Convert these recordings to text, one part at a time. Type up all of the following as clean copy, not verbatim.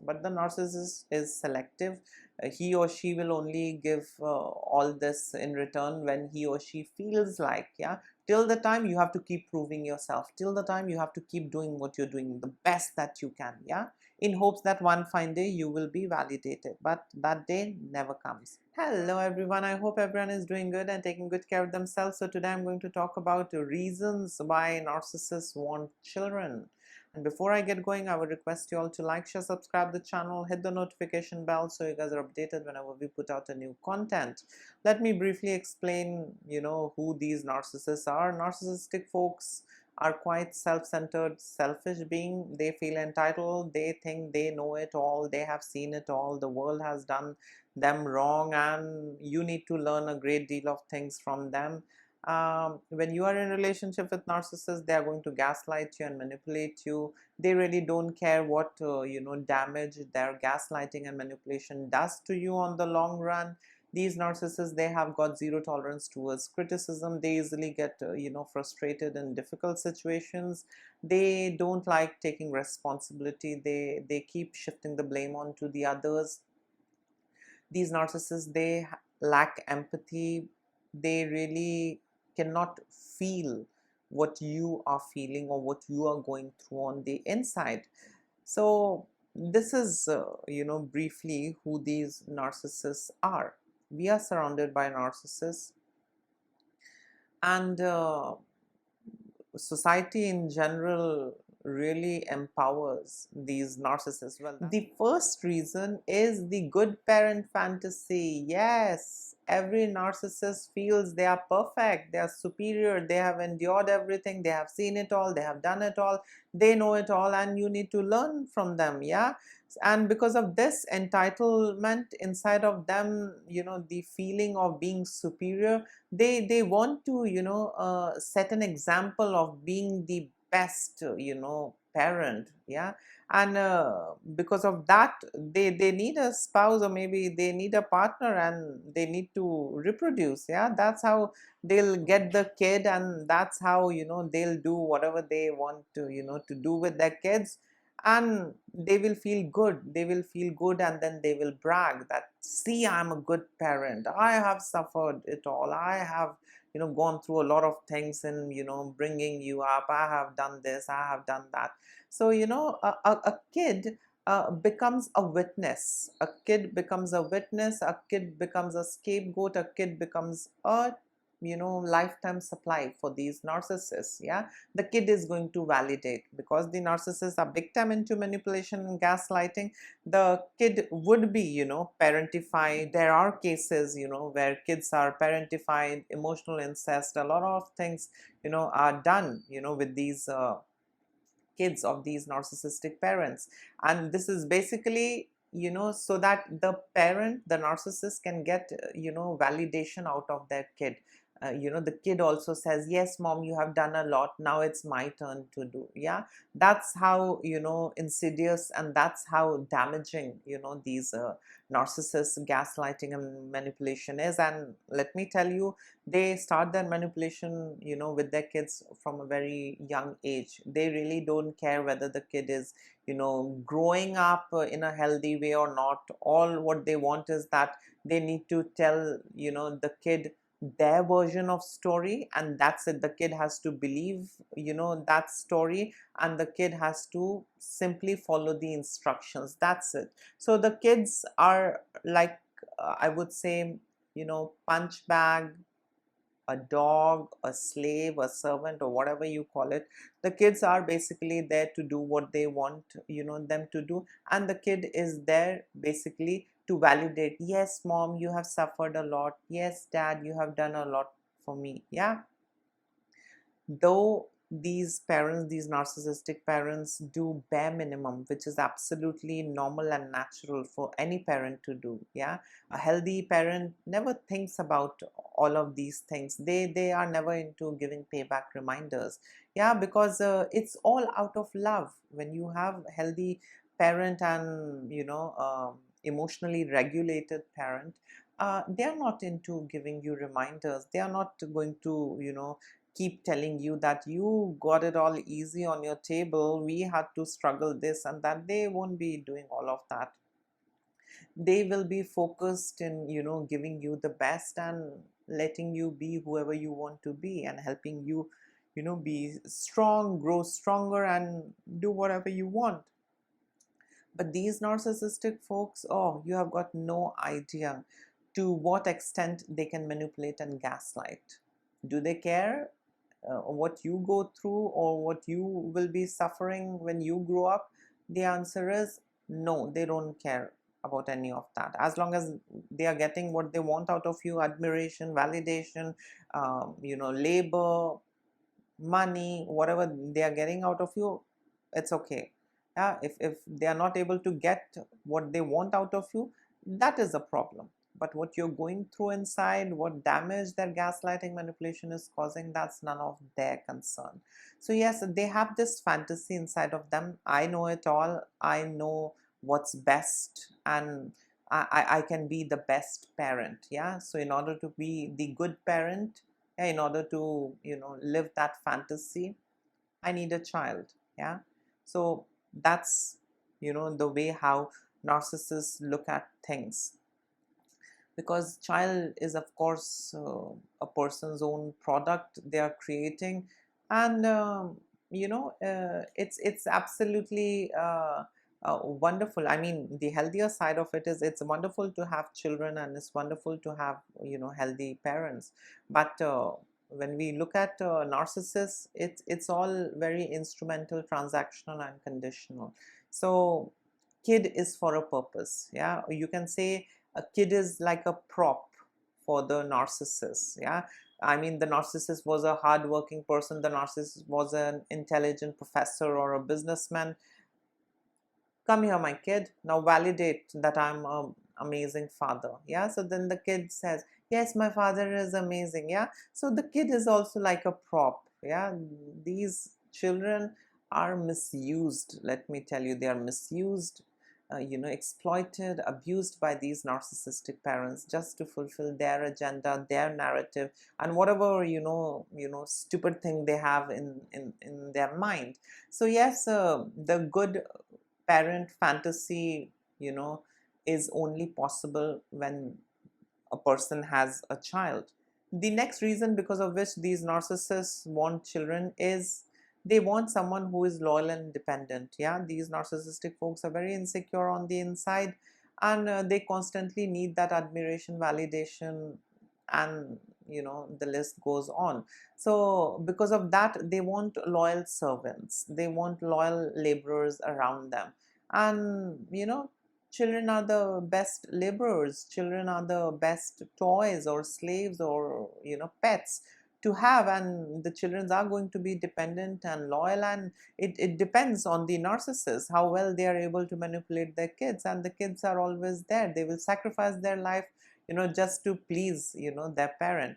but the narcissist is selective. He or she will only give all this in return when he or she feels like, yeah. Till the time you have to keep proving yourself, till the time you have to keep doing what you're doing the best that you can, yeah, in hopes that one fine day you will be validated, but that day never comes. Hello everyone, I hope everyone is doing good and taking good care of themselves. So today I'm going to talk about the reasons why narcissists want children. And before I get going, I would request you all to like, share, subscribe the channel, hit the notification bell so you guys are updated whenever we put out a new content. Let me briefly explain, who these narcissists are. Narcissistic folks are quite self-centered, selfish being. They feel entitled, they think they know it all, they have seen it all, the world has done them wrong, and you need to learn a great deal of things from them. When you are in a relationship with narcissists, they are going to gaslight you and manipulate you. They really don't care what damage their gaslighting and manipulation does to you on the long run. These narcissists, they have got zero tolerance towards criticism. They easily get frustrated in difficult situations. They don't like taking responsibility. They keep shifting the blame onto the others. These narcissists, they lack empathy. They really cannot feel what you are feeling or what you are going through on the inside. So this is briefly who these narcissists are. We are surrounded by narcissists, and society in general really empowers these narcissists. Well, the first reason is the good parent fantasy. Yes, every narcissist feels they are perfect, they are superior, they have endured everything, they have seen it all, they have done it all, they know it all, and you need to learn from them, yeah. And because of this entitlement inside of them, the feeling of being superior, they want to set an example of being the best parent, yeah. And because of that, they need a spouse, or maybe they need a partner, and they need to reproduce, yeah. That's how they'll get the kid, and that's how they'll do whatever they want to to do with their kids. And they will feel good, and then they will brag that, see, I'm a good parent, I have suffered it all, I have gone through a lot of things in bringing you up, I have done this, I have done that. So a kid becomes a witness, a kid becomes a witness, a kid becomes a scapegoat, a kid becomes a lifetime supply for these narcissists, yeah. The kid is going to validate, because the narcissists are big time into manipulation and gaslighting. The kid would be parentified. There are cases where kids are parentified, emotional incest, a lot of things are done with these kids of these narcissistic parents. And this is basically so that the parent, the narcissist, can get validation out of their kid. The kid also says, yes mom, you have done a lot, now it's my turn to do, yeah. That's how insidious, and that's how damaging these narcissists gaslighting and manipulation is. And let me tell you, they start their manipulation with their kids from a very young age. They really don't care whether the kid is growing up in a healthy way or not. All what they want is that they need to tell the kid their version of story, and that's it. The kid has to believe that story, and the kid has to simply follow the instructions. That's it. So the kids are like I would say punch bag, a dog, a slave, a servant, or whatever you call it. The kids are basically there to do what they want them to do, and the kid is there basically to validate, yes mom, you have suffered a lot, yes dad, you have done a lot for me, yeah. Though these parents, these narcissistic parents, do bare minimum, which is absolutely normal and natural for any parent to do, yeah. A healthy parent never thinks about all of these things. They are never into giving payback reminders, yeah, because it's all out of love. When you have a healthy parent and emotionally regulated parent, they are not into giving you reminders. They are not going to keep telling you that you got it all easy on your table, we had to struggle this and that. They won't be doing all of that. They will be focused in, giving you the best and letting you be whoever you want to be, and helping you, be strong, grow stronger, and do whatever you want. But these narcissistic folks, oh, you have got no idea to what extent they can manipulate and gaslight. Do they care what you go through or what you will be suffering when you grow up? The answer is no, they don't care about any of that. As long as they are getting what they want out of you, admiration, validation, labor, money, whatever they are getting out of you, it's okay. Yeah, if they are not able to get what they want out of you, that is a problem. But what you're going through inside, what damage their gaslighting manipulation is causing, that's none of their concern. So yes, they have this fantasy inside of them. I know it all. I know what's best, and I can be the best parent. Yeah, so in order to be the good parent, yeah, in order to live that fantasy, I need a child. Yeah, so that's the way how narcissists look at things, because child is of course a person's own product they are creating. And it's absolutely wonderful. I mean, the healthier side of it is it's wonderful to have children, and it's wonderful to have healthy parents. But when we look at narcissists, it's all very instrumental, transactional, and conditional. So kid is for a purpose. Yeah, you can say a kid is like a prop for the narcissist. Yeah, I mean, the narcissist was a hardworking person, the narcissist was an intelligent professor or a businessman. Come here, my kid, now validate that I'm an amazing father. Yeah, so then the kid says, yes, my father is amazing. Yeah, so the kid is also like a prop. Yeah, these children are misused. Let me tell you, they are misused, exploited, abused by these narcissistic parents just to fulfill their agenda, their narrative, and whatever stupid thing they have in their mind. So yes, the good parent fantasy, is only possible when a person has a child. The next reason because of which these narcissists want children is they want someone who is loyal and dependent. Yeah, these narcissistic folks are very insecure on the inside, and they constantly need that admiration, validation, and the list goes on. So because of that, they want loyal servants, they want loyal laborers around them. And children are the best laborers, children are the best toys or slaves or pets to have, and the children are going to be dependent and loyal. And it depends on the narcissist how well they are able to manipulate their kids, and the kids are always there. They will sacrifice their life just to please their parent.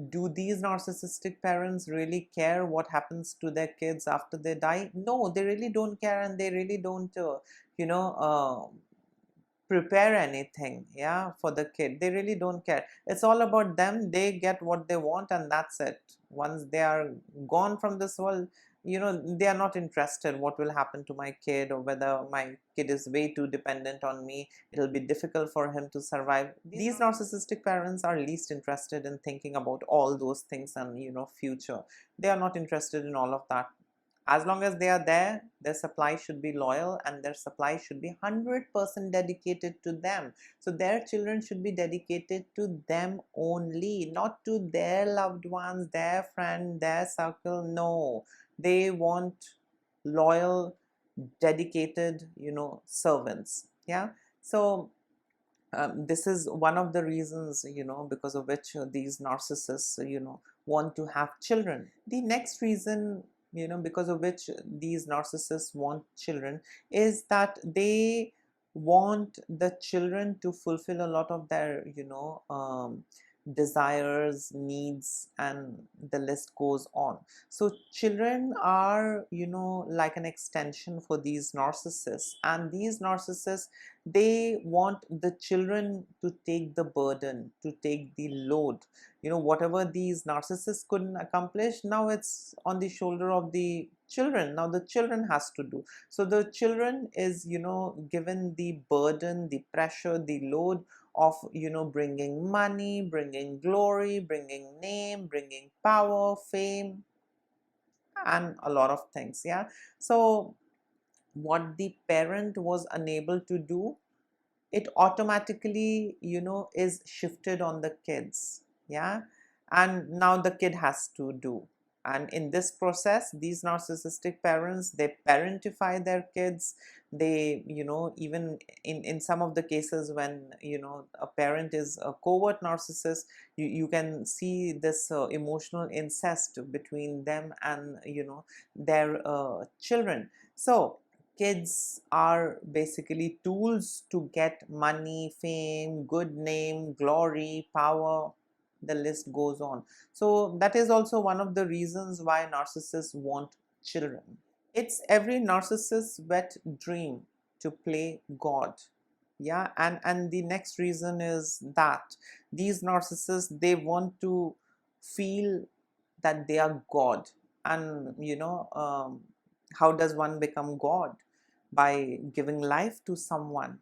Do these narcissistic parents really care what happens to their kids after they die? No, they really don't care, and they really don't you know uh, prepare anything, yeah, for the kid. They really don't care. It's all about them. They get what they want, and that's it. Once they are gone from this world, they are not interested what will happen to my kid, or whether my kid is way too dependent on me, it'll be difficult for him to survive. These narcissistic parents are least interested in thinking about all those things and future. They are not interested in all of that. As long as they are there, their supply should be loyal, and their supply should be 100% dedicated to them. So their children should be dedicated to them only, not to their loved ones, their friend, their circle. No, they want loyal, dedicated, servants. Yeah. So this is one of the reasons, because of which these narcissists, want to have children. The next reason, because of which these narcissists want children, is that they want the children to fulfill a lot of their, desires, needs, and the list goes on. So children are, like an extension for these narcissists, and these narcissists, they want the children to take the burden, to take the load. Whatever these narcissists couldn't accomplish, now it's on the shoulder of the children. Now the children has to do. So the children is, given the burden, the pressure, the load of, bringing money, bringing glory, bringing name, bringing power, fame, and a lot of things. Yeah. So what the parent was unable to do, it automatically, is shifted on the kids. Yeah. And now the kid has to do. And in this process, these narcissistic parents, they parentify their kids. They, even in some of the cases when, a parent is a covert narcissist, you can see this emotional incest between them and, their children. So kids are basically tools to get money, fame, good name, glory, power. The list goes on. So that is also one of the reasons why narcissists want children. It's every narcissist's wet dream to play God. Yeah, and the next reason is that these narcissists, they want to feel that they are God. And how does one become God? By giving life to someone.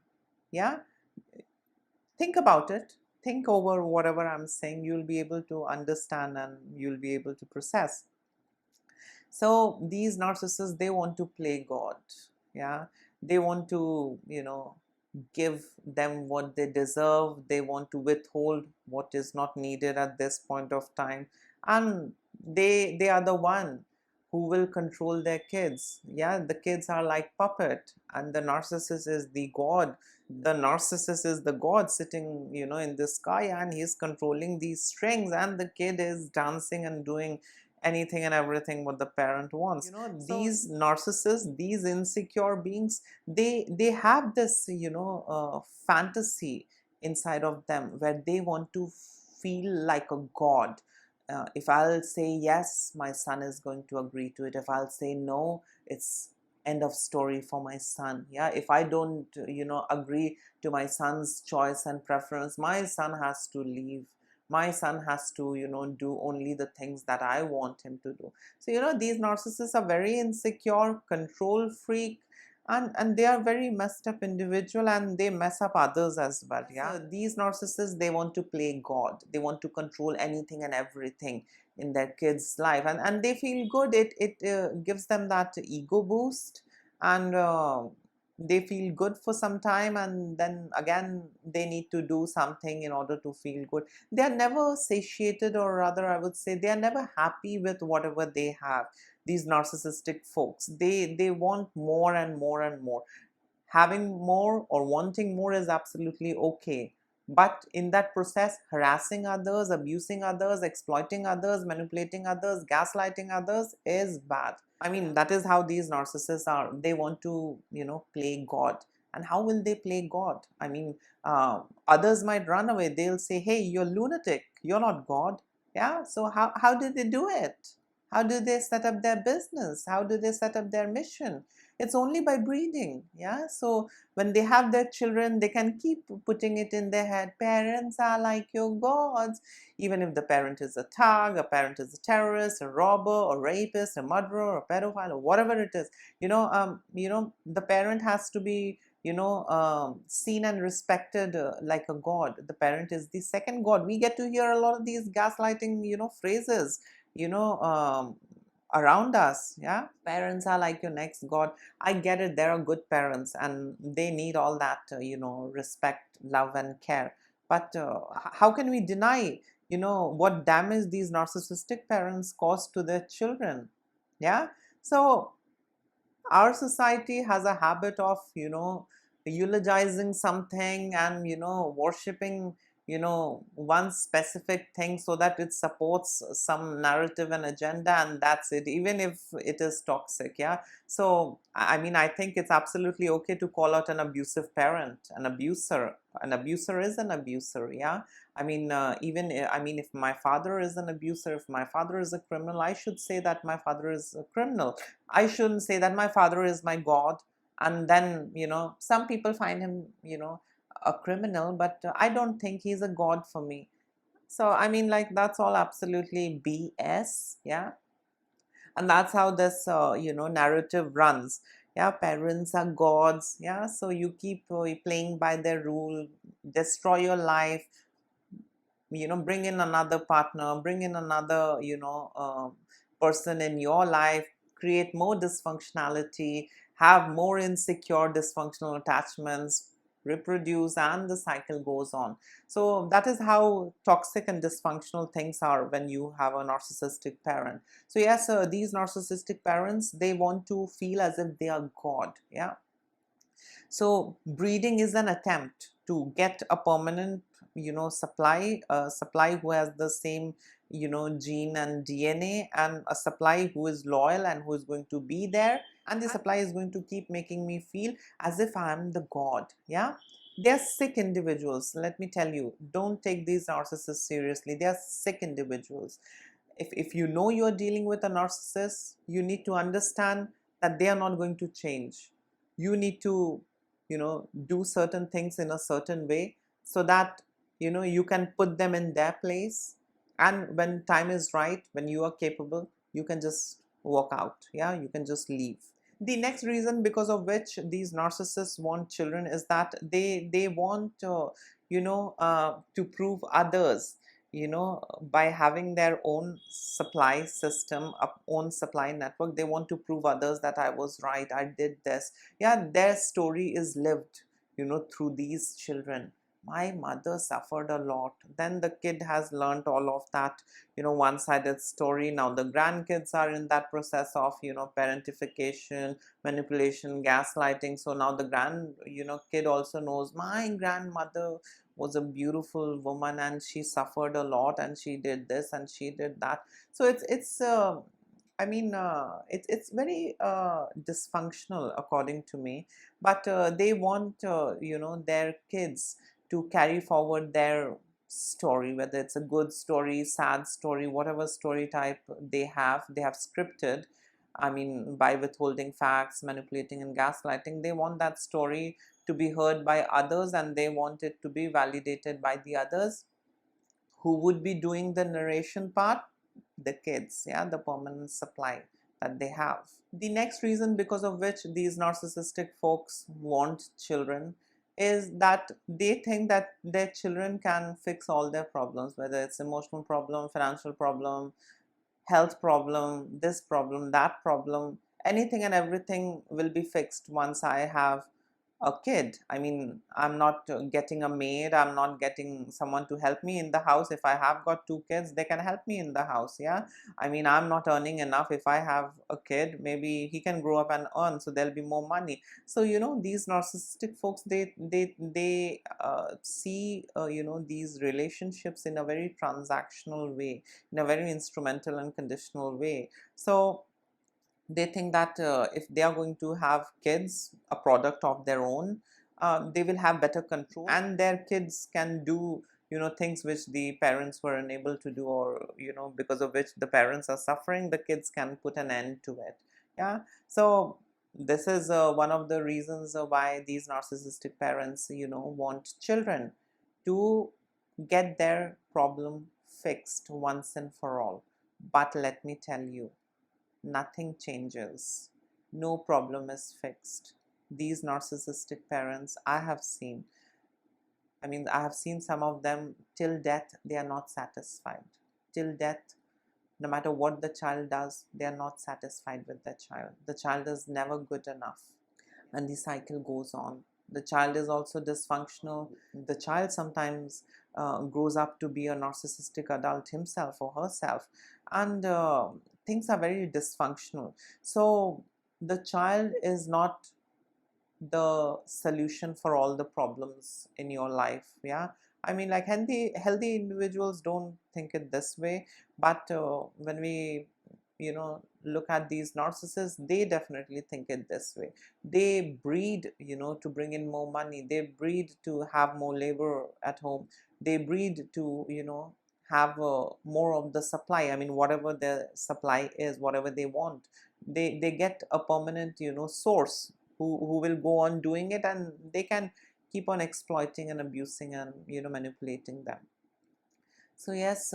Yeah, think about it. Think over whatever I'm saying. You'll be able to understand and you'll be able to process. So these narcissists, they want to play God. Yeah, they want to, give them what they deserve. They want to withhold what is not needed at this point of time, and they are the one who will control their kids. Yeah, the kids are like puppet, and the narcissist is the god. The narcissist is the god sitting, in the sky, and he's controlling these strings, and the kid is dancing and doing anything and everything what the parent wants. These narcissists, these insecure beings, they have this, fantasy inside of them where they want to feel like a god. If I'll say yes, my son is going to agree to it. If I'll say no, it's end of story for my son. Yeah, if I don't, agree to my son's choice and preference, my son has to leave. My son has to, do only the things that I want him to do. So, these narcissists are very insecure, control freak, and they are very messed up individual, and they mess up others as well. Yeah, so these narcissists, they want to play God. They want to control anything and everything in their kids life, and they feel good. It gives them that ego boost, and they feel good for some time, and then again they need to do something in order to feel good. They are never satiated, or rather I would say they are never happy with whatever they have. These narcissistic folks, they want more and more and more. Having more or wanting more is absolutely okay, but in that process, harassing others, abusing others, exploiting others, manipulating others, gaslighting others is bad. I mean, that is how these narcissists are. They want to, play God. And how will they play God? I mean, others might run away. They'll say, hey, you're lunatic, you're not God. Yeah, so how did they do it? How do they set up their business? How do they set up their mission? It's only by breeding. Yeah, so when they have their children, they can keep putting it in their head, parents are like your gods. Even if the parent is a thug, a parent is a terrorist, a robber, a rapist, a murderer, a pedophile, or whatever it is, the parent has to be, seen and respected like a god. The parent is the second god. We get to hear a lot of these gaslighting, phrases, you know um, around us. Yeah, parents are like your next god. I get it, there are good parents and they need all that, respect, love, and care. But how can we deny, what damage these narcissistic parents cause to their children? Yeah, so our society has a habit of, eulogizing something and, worshipping one specific thing so that it supports some narrative and agenda, and that's it, even if it is toxic. Yeah. So I mean, I think it's absolutely okay to call out an abusive parent, an abuser. An abuser is an abuser. Yeah. I mean, I mean, if my father is an abuser, if my father is a criminal, I should say that my father is a criminal. I shouldn't say that my father is my God. And then, some people find him, a criminal, but I don't think he's a god for me. So I mean, like, that's all absolutely BS. Yeah. And that's how this narrative runs. Yeah, parents are gods. Yeah, so you keep playing by their rule, destroy your life, bring in another partner, bring in another person in your life, create more dysfunctionality, have more insecure dysfunctional attachments, reproduce, and the cycle goes on. So that is how toxic and dysfunctional things are when you have a narcissistic parent. So yes, these narcissistic parents, they want to feel as if they are god. Yeah. So breeding is an attempt to get a permanent, supply who has the same, gene and DNA, and a supply who is loyal and who is going to be there. And the supply is going to keep making me feel as if I am the god. Yeah. They're sick individuals. Let me tell you, don't take these narcissists seriously. They're sick individuals. If you know you're dealing with a narcissist, you need to understand that they are not going to change. You need to do certain things in a certain way so that you can put them in their place, and when time is right, when you are capable, you can just walk out. Yeah, you can just leave. The next reason because of which these narcissists want children is that they want to prove others, by having their own supply system, own supply network. They want to prove others that I was right, I did this. Yeah, their story is lived through these children. My mother suffered a lot. Then the kid has learned all of that one-sided story. Now the grandkids are in that process of parentification, manipulation, gaslighting. So now the kid also knows my grandmother was a beautiful woman and she suffered a lot and she did this and she did that. So it's I mean, it's very dysfunctional according to me. But they want their kids to carry forward their story, whether it's a good story, sad story, whatever story type they have scripted. I mean, by withholding facts, manipulating, and gaslighting, they want that story to be heard by others, and they want it to be validated by the others. Who would be doing the narration part? The kids. Yeah, the permanent supply that they have. The next reason because of which these narcissistic folks want children is that they think that their children can fix all their problems, whether it's emotional problem, financial problem, health problem, this problem, that problem. Anything and everything will be fixed once I have a kid. I mean, I'm not getting a maid, I'm not getting someone to help me in the house. If I have got two kids, they can help me in the house. Yeah, I mean, I'm not earning enough. If I have a kid, maybe he can grow up and earn, so there'll be more money. So these narcissistic folks, they see these relationships in a very transactional way, in a very instrumental and conditional way. So they think that if they are going to have kids, a product of their own, they will have better control, and their kids can do things which the parents were unable to do, or because of which the parents are suffering, the kids can put an end to it. Yeah. So this is one of the reasons why these narcissistic parents want children, to get their problem fixed once and for all. But let me tell you, nothing changes. No problem is fixed. These narcissistic parents I have seen, I mean, I have seen some of them till death, they are not satisfied. Till death, no matter what the child does, they are not satisfied with the child. The child is never good enough. And the cycle goes on. The child is also dysfunctional. The child sometimes grows up to be a narcissistic adult himself or herself. And things are very dysfunctional. So the child is not the solution for all the problems in your life. Yeah. I mean, like healthy individuals don't think it this way, but when we look at these narcissists, they definitely think it this way. They breed to bring in more money, they breed to have more labor at home, they breed to have more of the supply. I mean, whatever their supply is, whatever they want, they get a permanent source who will go on doing it, and they can keep on exploiting and abusing and manipulating them. So yes,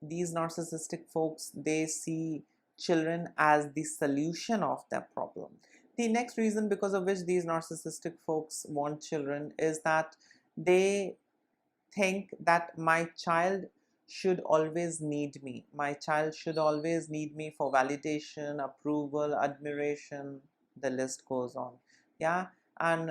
these narcissistic folks, they see children as the solution of their problem. The next reason because of which these narcissistic folks want children is that they think that my child should always need me. My child should always need me for validation, approval, admiration, the list goes on. Yeah, and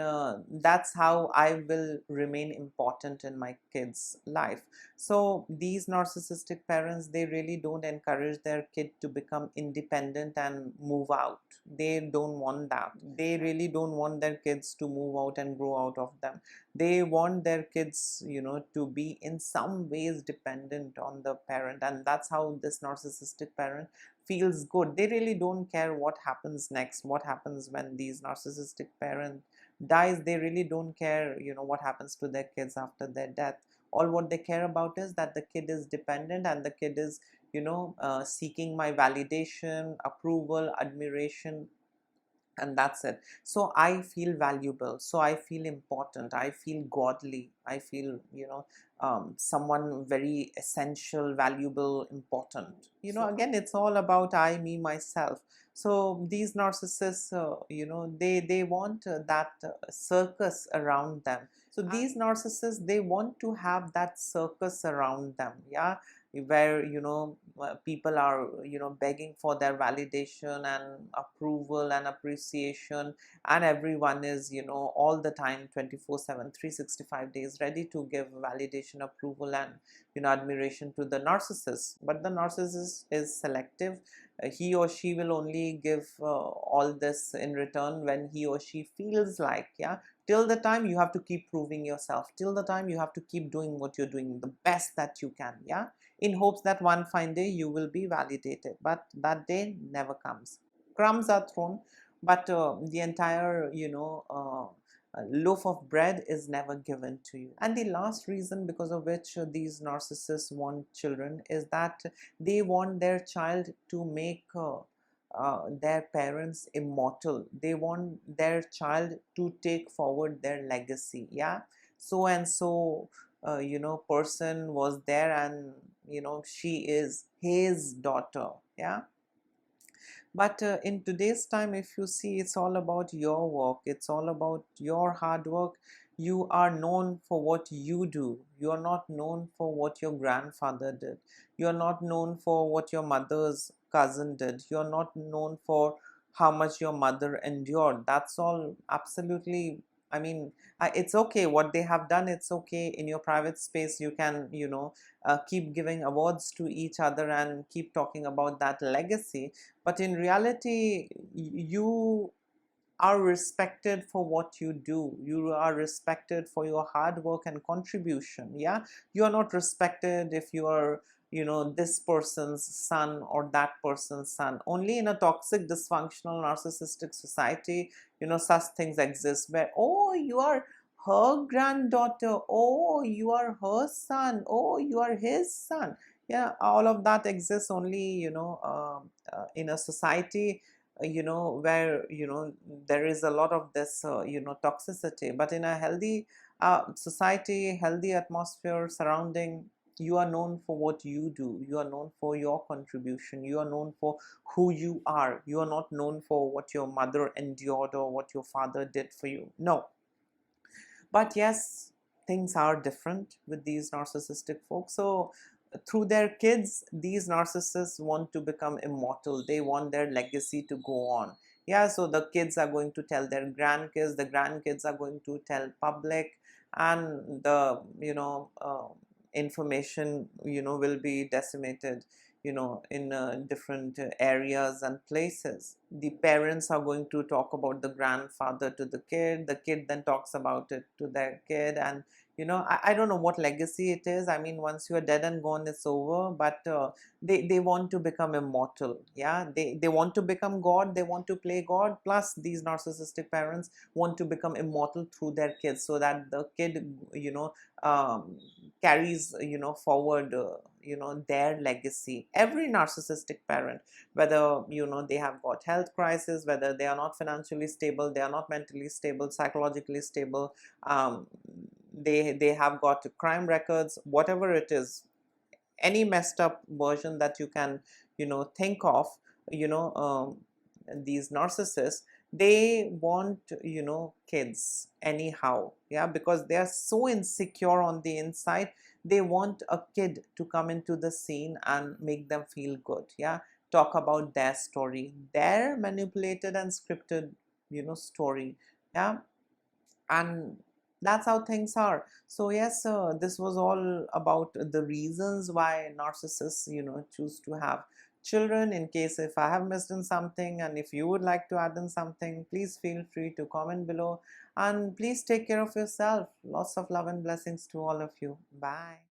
that's how I will remain important in my kid's life. So these narcissistic parents, they really don't encourage their kid to become independent and move out. They don't want that. They really don't want their kids to move out and grow out of them. They want their kids to be in some ways dependent on the parent, and that's how this narcissistic parent feels good. They really don't care what happens next, what happens when these narcissistic parent dies. They really don't care what happens to their kids after their death. All what they care about is that the kid is dependent, and the kid is seeking my validation, approval, admiration, and that's it. So I feel valuable, so I feel important, I feel godly, I feel someone very essential, valuable, important. Again, it's all about I, me, myself. So these narcissists, they want that circus around them. So these narcissists, they want to have that circus around them, yeah, where people are begging for their validation and approval and appreciation, and everyone is all the time 24/7 365 days ready to give validation, approval, and admiration to the narcissist. But the narcissist is selective. He or she will only give all this in return when he or she feels like, yeah. Till the time you have to keep proving yourself, till the time you have to keep doing what you're doing the best that you can, yeah, in hopes that one fine day you will be validated. But that day never comes. Crumbs are thrown, but the entire loaf of bread is never given to you. And the last reason because of which these narcissists want children is that they want their child to make their parents immortal. They want their child to take forward their legacy, yeah. So and so person was there, and she is his daughter, yeah. But in today's time, if you see, it's all about your work, it's all about your hard work. You are known for what you do. You are not known for what your grandfather did. You are not known for what your mother's cousin did. You are not known for how much your mother endured. That's all absolutely, I mean, it's okay what they have done. It's okay in your private space. You can keep giving awards to each other and keep talking about that legacy. But in reality, you are respected for what you do. You are respected for your hard work and contribution, yeah. You are not respected if you are this person's son or that person's son. Only in a toxic, dysfunctional, narcissistic society such things exist, where, oh, you are her granddaughter, oh, you are her son, oh, you are his son. Yeah, all of that exists only in a society where there is a lot of this toxicity. But in a healthy society, healthy atmosphere surrounding, you are known for what you do, you are known for your contribution, you are known for who you are. You are not known for what your mother endured or what your father did for you. No. But yes, things are different with these narcissistic folks. So through their kids, these narcissists want to become immortal. They want their legacy to go on. Yeah, so the kids are going to tell their grandkids, the grandkids are going to tell public, and the information will be decimated in different areas and places. The parents are going to talk about the grandfather to the kid then talks about it to their kid, and I don't know what legacy it is. I mean, once you are dead and gone, it's over. But they want to become immortal. Yeah, they want to become God, they want to play God. Plus these narcissistic parents want to become immortal through their kids, so that the kid carries forward their legacy. Every narcissistic parent, whether they have got health crisis, whether they are not financially stable, they are not mentally stable, psychologically stable, um, they have got crime records, whatever it is, any messed up version that you can think of, you know um, these narcissists, they want kids anyhow. Yeah, because they are so insecure on the inside. They want a kid to come into the scene and make them feel good. Yeah, talk about their story, their manipulated and scripted story. Yeah, and that's how things are. So yes, this was all about the reasons why narcissists choose to have children. In case if I have missed in something, and if you would like to add in something, please feel free to comment below. And please take care of yourself. Lots of love and blessings to all of you. Bye.